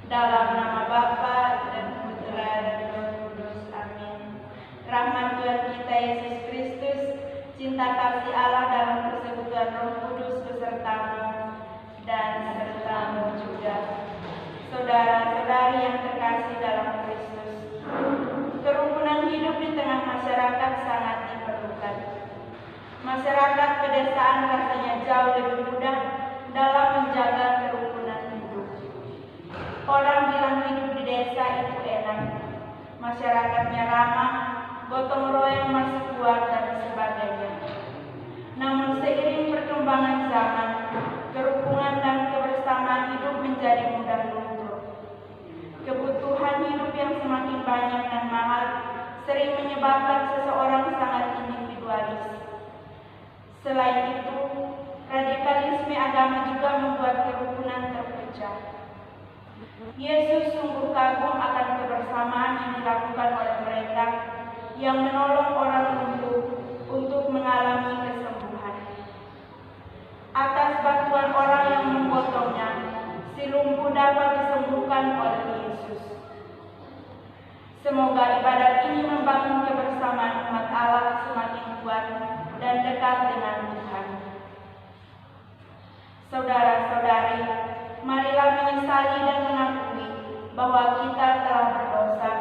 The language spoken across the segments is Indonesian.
Dalam nama Bapa dan Putra dan Roh Kudus. Amin. Rahmat Tuhan kita Yesus Kristus, cinta kasih Allah dalam persekutuan Roh Kudus besertamu dan sertamu juga. Saudara-saudari yang terkasih dalam Kristus, kerukunan hidup di tengah masyarakat sangat diperlukan. Masyarakat pedesaan rasanya jauh lebih mudah dalam menjaga kerukunan hidup. Orang bilang hidup di desa itu enak, masyarakatnya ramah, gotong royong masih kuat dan sebagainya. Namun seiring perkembangan zaman, kerukunan dan kebersamaan hidup menjadi mudah luntur. Kebutuhan hidup yang semakin banyak dan mahal sering menyebabkan seseorang sangat individualis. Selain itu, radikalisme agama juga membuat kerukunan terpecah. Yesus sungguh kagum akan kebersamaan yang dilakukan oleh mereka yang menolong orang lumpuh untuk mengalami kesembuhan. Atas bantuan orang yang menggotongnya, si lumpuh dapat disembuhkan oleh Yesus. Semoga ibadat ini membangun kebersamaan umat Allah semakin kuat dan dekat dengan Tuhan. Saudara-saudari, marilah menyesali dan mengakui bahwa kita telah berdosa,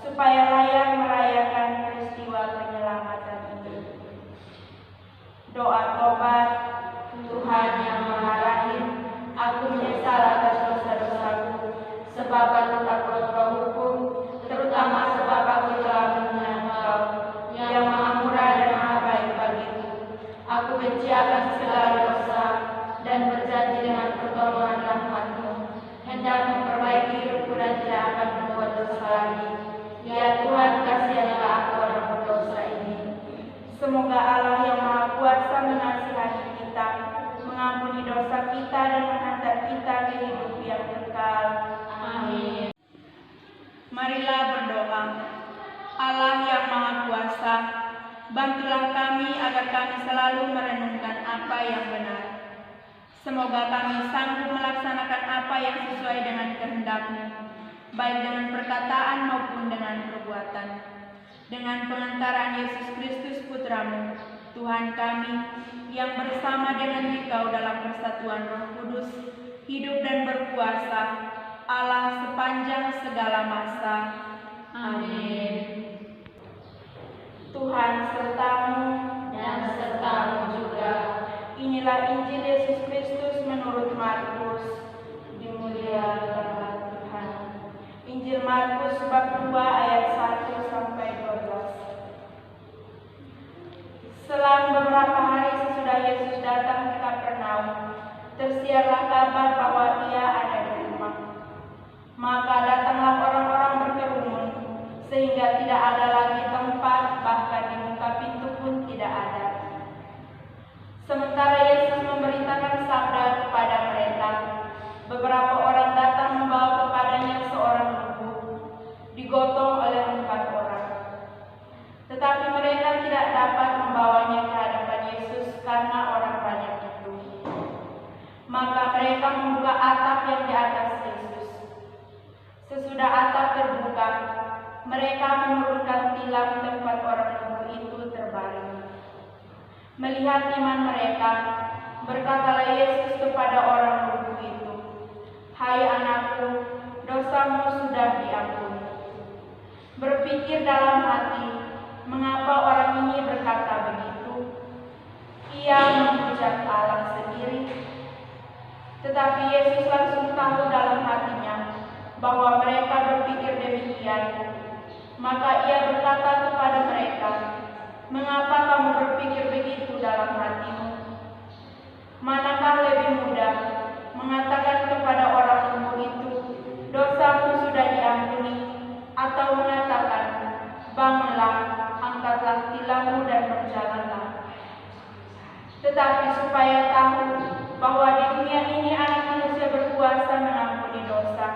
supaya layak merayakan peristiwa penyelamatan ini. Doa tobat. Tuhan yang Maha Rahim, aku menyesal atas dosa-dosaku, sebab aku takut Kau hukum, terutama sebab aku telah menghina Engkau, yang Maha Murah dan Maha Baik bagiku. Aku benci akan segala dosa dan berjanji dengan pertolongan rahmat-Mu, hendak memperbaiki hidupku dan tidak akan membuat dosa lagi. Ya Tuhan, kasihanlah aku orang berdosa ini. Semoga Allah yang Maha Kuasa menasihati kita, mengampuni dosa kita dan menghantar kita ke hidup yang kekal. Amin. Marilah berdoa. Allah yang Maha Kuasa, bantulah kami agar kami selalu merenungkan apa yang benar. Semoga kami sanggup melaksanakan apa yang sesuai dengan kehendak-Mu, baik dengan perkataan maupun dengan perbuatan. Dengan pengantaran Yesus Kristus Putra-Mu, Tuhan kami, yang bersama dengan Dikau dalam persatuan Roh Kudus, hidup dan berkuasa, Allah sepanjang segala masa. Amin. Tuhan serta-Mu dan serta-Mu juga. Inilah Injil Yesus Kristus menurut Markus. Dimuliakanlah Tuhan. Injil Markus bab 2 ayat 1 sampai 12. Selang beberapa hari sesudah Yesus datang ke Kapernaum, tersiarlah kabar bahwa Ia ada di rumah. Maka datanglah orang-orang berkerumun, sehingga tidak ada lagi tempat, bahkan di muka pintu pun tidak ada. Sementara Yesus memberitakan sabda kepada mereka, beberapa orang datang membawa kepadanya seorang lumpuh, digotong oleh 4 orang. Tetapi mereka tidak dapat membawanya ke hadapan Yesus karena orang banyak itu. Maka mereka membuka atap yang di atas Yesus. Sesudah atap terbuka, mereka menurunkan tilam tempat orang lumpuh itu terbaring. Melihat iman mereka, berkatalah Yesus kepada orang lumpuh itu, "Hai anakku, dosamu sudah diampuni." Berpikir dalam hati, mengapa orang ini berkata begitu? Ia menghujat Allah sendiri. Tetapi Yesus langsung tahu dalam hatinya bahwa mereka berpikir demikian. Maka Ia berkata kepada mereka, "Mengapa kamu berpikir begitu dalam hatimu? Manakah lebih mudah, mengatakan kepada orang lumpuh itu, 'Dosamu sudah diampuni,' atau mengatakan, 'Bangunlah, angkatlah tilammu dan berjalanlah'? Tetapi supaya tahu bahwa di dunia ini Anak Manusia berkuasa mengampuni dosa."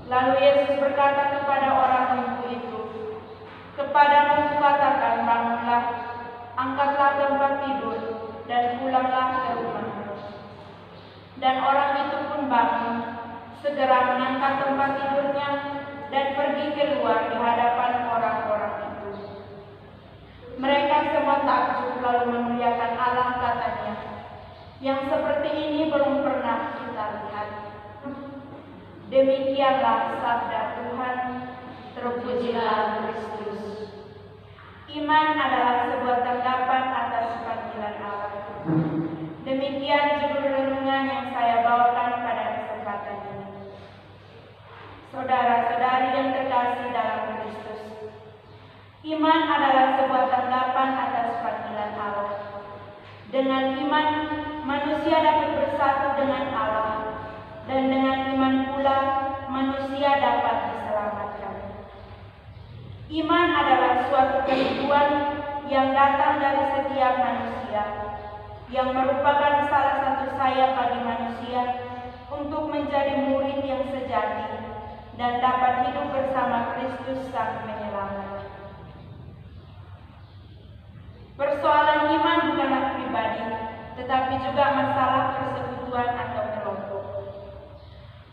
Lalu Yesus berkata kepada orang lumpuh itu, "Kepadamu kukatakan, bangunlah, angkatlah tempat tidur, dan pulanglah ke rumahmu." Dan orang itu pun bangun, segera mengangkat tempat tidurnya dan pergi keluar di hadapan orang-orang itu. Mereka semua takjub lalu memuliakan Allah, katanya, yang seperti ini belum pernah kita lihat. Demikianlah sabda Tuhan. Terpujilah Kristus. Iman adalah sebuah tanggapan atas panggilan Allah. Demikian judul renungan yang saya bawakan pada kesempatan ini. Saudara-saudari yang terkasih dalam Kristus, iman adalah sebuah tanggapan atas panggilan Allah. Dengan iman, manusia dapat bersatu dengan Allah, dan dengan iman pula manusia dapat diselamatkan. Iman adalah suatu kerinduan yang datang dari setiap manusia, yang merupakan salah satu sayap bagi manusia untuk menjadi murid yang sejati dan dapat hidup bersama Kristus Sang Penyelamat. Persoalan iman bukanlah pribadi, tetapi juga masalah persekutuan atau kelompok.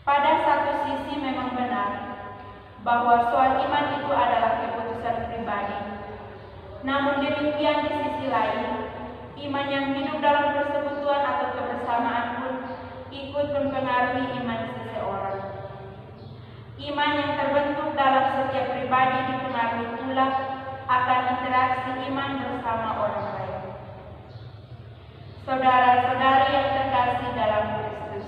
Pada satu sisi memang benar bahwa soal iman itu adalah keputusan pribadi. Namun demikian di sisi lain, iman yang hidup dalam persekutuan atau kebersamaan pun ikut mempengaruhi iman seseorang. Iman yang terbentuk dalam setiap pribadi dipengaruhi pula akan interaksi iman bersama orang lain. Saudara-saudari yang terkasih dalam Kristus,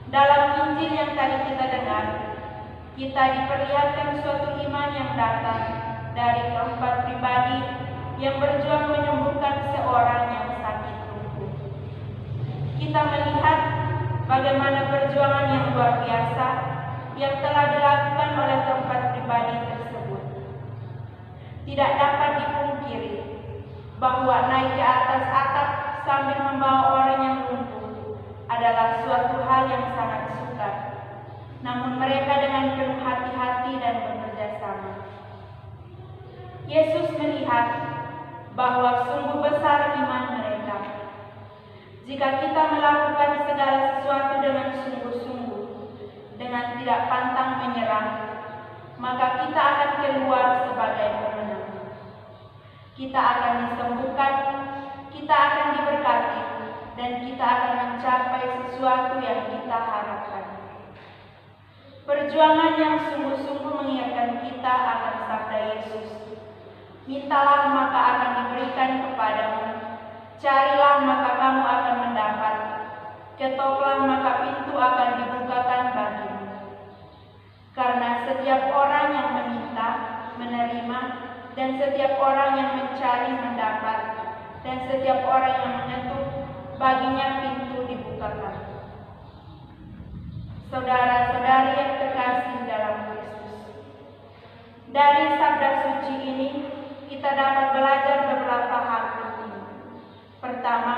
dalam Injil yang tadi kita dengar, kita diperlihatkan suatu iman yang datang dari keempat pribadi yang berjuang menyembuhkan seorang yang sakit lumpuh. Kita melihat bagaimana perjuangan yang luar biasa yang telah dilakukan oleh keempat pribadi tersebut. Tidak dapat dipungkiri bahwa naik ke atas atap sambil membawa orang yang lumpuh adalah suatu hal yang sangat sukar. Namun mereka dengan penuh hati-hati dan bekerja sama. Yesus melihat bahwa sungguh besar iman mereka. Jika kita melakukan segala sesuatu dengan sungguh-sungguh, dengan tidak pantang menyerah, maka kita akan keluar sebagai pemenang. Kita akan disembuhkan, kita akan diberkati, dan kita akan mencapai sesuatu yang kita harapkan. Perjuangan yang sungguh-sungguh mengingatkan kita akan sabda Yesus. Mintalah maka akan diberikan kepadamu, carilah maka kamu akan mendapat, ketoklah maka pintu akan dibukakan bagimu. Karena setiap orang yang meminta, menerima, dan setiap orang yang mencari mendapat, dan setiap orang yang mengetuk, baginya pintu dibukakan. Saudara-saudari yang terkasih dalam Kristus, dari sabda suci ini kita dapat belajar beberapa hal penting. Pertama,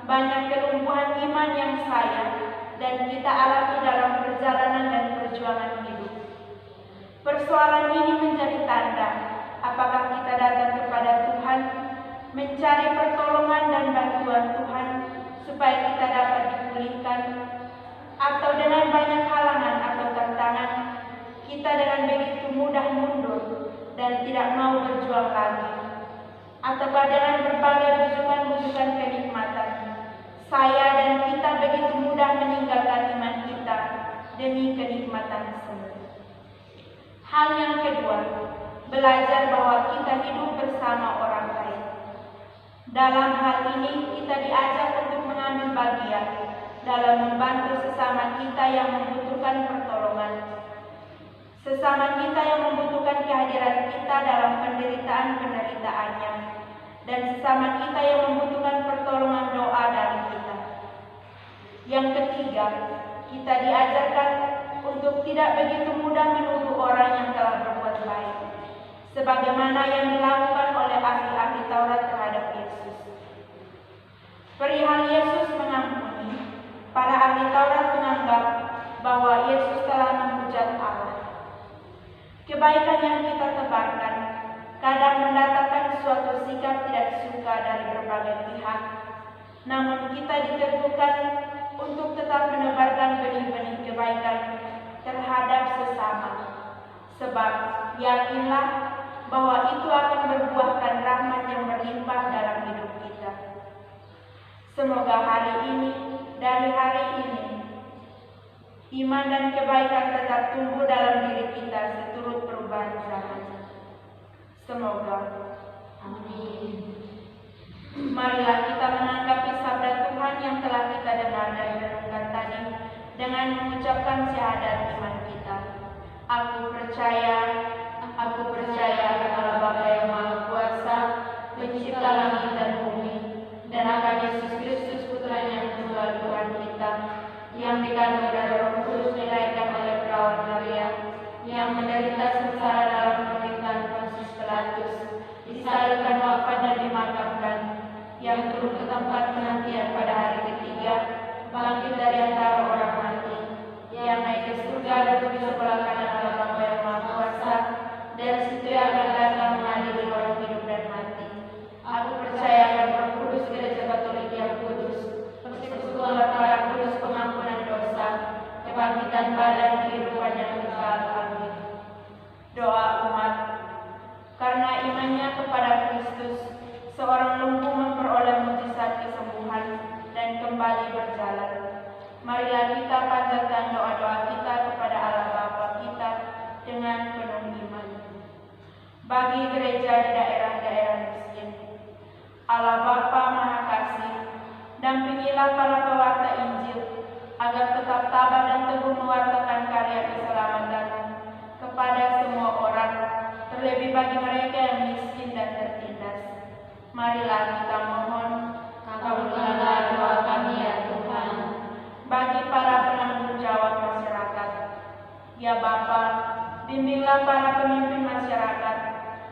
banyak kelumpuhan iman yang sayang dan kita alami dalam perjalanan dan perjuangan hidup. Persoalan ini menjadi tanda apakah kita datang kepada Tuhan mencari pertolongan dan bantuan Tuhan supaya kita dapat dipulihkan, atau dengan banyak halangan atau tantangan kita dengan begitu mudah mundur dan tidak mau berjuang lagi, atau dengan berbagai bujukan-bujukan kenikmatan saya dan kita begitu mudah meninggalkan iman kita demi kenikmatan semu. Hal yang kedua, belajar bahwa kita hidup bersama orang lain. Dalam hal ini kita diajak untuk mengambil bagian dalam membantu sesama kita yang membutuhkan pertolongan, sesama kita yang membutuhkan kehadiran kita dalam penderitaan-penderitaannya, dan sesama kita yang membutuhkan pertolongan doa dari kita. Yang ketiga, kita diajarkan untuk tidak begitu mudah menuduh orang yang telah berbuat baik, sebagaimana yang dilakukan oleh ahli-ahli Taurat terhadap Yesus. Perihal Yesus mengampuni, para ahli Taurat menganggap bahwa Yesus telah menghujat Allah. Kebaikan yang kita tebarkan kadang mendatangkan suatu sikap tidak suka dari berbagai pihak, namun kita diteguhkan untuk tetap menebarkan benih-benih kebaikan Sebab yakinlah bahwa itu akan berbuahkan rahmat yang berlimpah dalam hidup kita. Semoga hari ini, dari hari ini, iman dan kebaikan tetap tumbuh dalam diri kita seturut perubahan zaman. Semoga. Amin. Marilah kita menanggapi sabda Tuhan yang telah kita dengar dan renungkan tadi dengan mengucapkan syahadat iman kita. Aku percaya kepada Bapa yang Maha Kuasa, Pencipta langit dan bumi, dan akan Yesus Kristus Putranya yang tunggal Tuhan kita, yang dikandung dari Roh Kudus, dilahirkan oleh perawan Maria, yang menderita sengsara dalam pemerintahan Pontius Pilatus, disalibkan, wafat dan dimakamkan, yang turun ke tempat penantian pada hari ketiga, bangkit dari antara orang mati, yang naik ke surga dan di sebelah kanan Allah Bapa yang Maha Kuasa, dan situ yang akan datang mengadili orang hidup dan mati. Aku percaya akan Roh Kudus, Gereja Katolik yang kudus, persekutuan para kudus, pengampunan dosa, kebangkitan badan, kehidupan yang kekal. Amin. Doa umat. Karena imannya kepada Kristus, seorang lumpuh memperoleh mujizat kesembuhan dan kembali berjalan. Marilah kita panjatkan doa-doa kita kepada Allah Bapa kita dengan penuh iman. Bagi gereja di daerah-daerah miskin, Allah Bapa Maha Kasih, dampingilah para pewarta Injil agar tetap tabah dan teguh mewartakan karya keselamatan kepada semua orang, terlebih bagi mereka yang miskin dan tertindas. Marilah kita mohon, kabulkanlah doa kami ya Tuhan. Bagi para penanggung jawab masyarakat, ya Bapa, bimbinglah para pemimpin masyarakat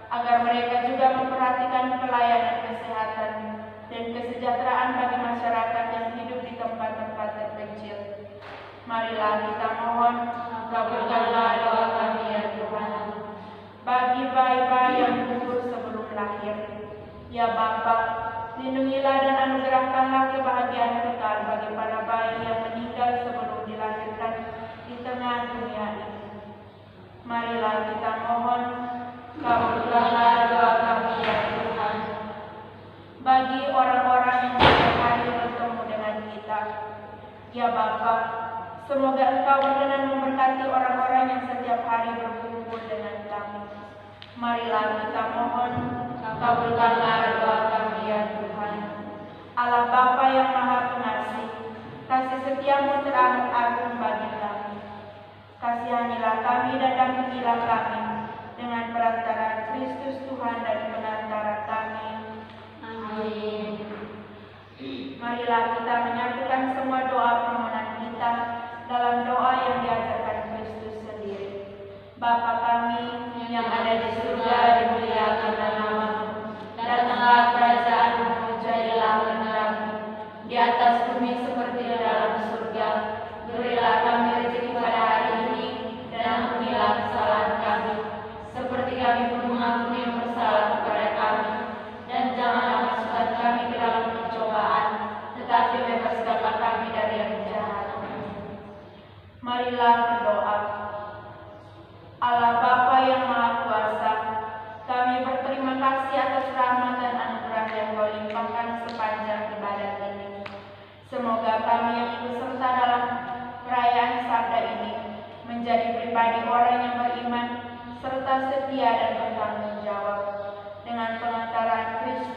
agar mereka juga memperhatikan pelayanan kesehatan dan kesejahteraan bagi masyarakat yang hidup di tempat-tempat terpencil. Marilah kita mohon, kabulkanlah doa kami ya Tuhan. Bagi bayi-bayi yang gugur sebelum lahir, ya Bapa, lindungilah dan anugerahkanlah kebahagiaan kekal bagi para bayi yang meninggal sebelum dilahirkan di tengah dunia ini. Marilah kita mohon, kabulkanlah doa kami ya Tuhan. Bagi orang-orang yang setiap hari bertemu dengan kita, ya Bapa, semoga Engkau berkenan memberkati orang-orang yang setiap hari berkumpul dengan kami. Marilah kita mohon, kabulkanlah doa kami ya Tuhan. Allah Bapa yang Maha Pengasih, kasih setiamu teramat agung bagi kami. Kasihanilah kami dan dampingilah kami dengan perantara Kristus Tuhan dan penantara kami. Amin. Marilah kita menyatukan semua doa permohonan kita dalam doa yang diajarkan Kristus sendiri. Bapa kami yang ada di surga, dimuliakanlah namamu. Datanglah kerajaanmu, jadilah kehendakmu di atas bumi seperti di dalam surga. Berilah kami rezeki pada hari ini, dan ampunilah kesalahan kami, seperti kami pun mengampuni yang bersalah kepada kami. Dan janganlah masukkan kami ke dalam pencobaan, tetapi bebaskanlah kami dari yang jahat. Marilah berdoa. Allah Bapa yang Maha Kuasa, kami berterima kasih atas rahmat dan anugerah yang Kau limpahkan sepanjang ibadat ini. Semoga kami yang ikut serta dalam perayaan sabda ini menjadi pribadi orang yang beriman serta setia dan bertanggung jawab. Dengan pengantaran Kristus